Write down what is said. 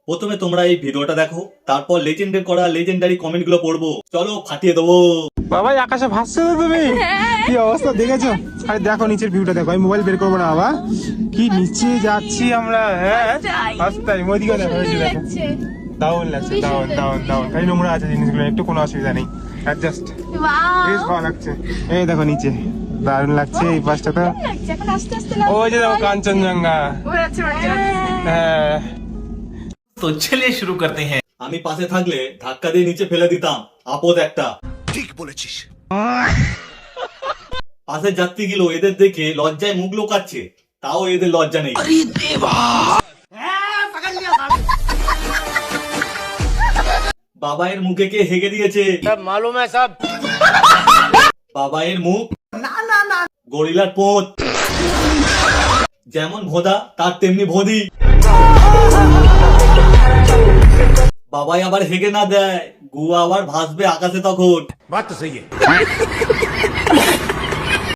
প্রথমে তোমরা এই ভিডিওটা দেখো, তারপর লেজেন্ডের করা লেজেন্ডারি কমেন্ট গুলো পড়বো। চলো ফাটিয়ে দেবো। বাবাই আকাশে ভাসছো তো তুমি, কি অবস্থা দেখেছো? আরে দেখো নিচের ভিউটা দেখো, আমি মোবাইল বের করবো না বাবা, কি নিচে যাচ্ছি আমরা। হ্যাঁ রাস্তায় ওইদিকে দেখো, ওই যে দেখো দাউন লাগছে, দাউন দাউন দাউন, এই নোংরা আছে জিনিসগুলো, একটু কোনো অসুবিধা নেই, অ্যাডজাস্ট বেশ ভালো লাগছে। এই দেখো নিচে দারুণ লাগছে এই পাশটাতে। ওই যে দেখো কাঞ্চনজঙ্ঘা। হ্যাঁ तो चलिए शुरू करते हैं। আমি পাশে থাকলে ধাক্কা দিয়ে নিচে ফেলে দিতাম, আপদ একটা। ঠিক বলেছিস। পাশের যাত্রীগুলো এদের দেখে লজ্জায় মুখ লোকাচ্ছে, তাও এদের লজ্জা নেই। বাবাইয়ের মুখে কে হেগে দিয়েছে? মালুম হ্যায় সব। বাবাইয়ের মুখ গরিলার পোঁত, যেমন ভোদা তার তেমনি ভোদি। বাবাই আবার হেগে না দেয়, গুয়া আবার ভাসবে আকাশে তখন। বাত তো সহি হ্যায়।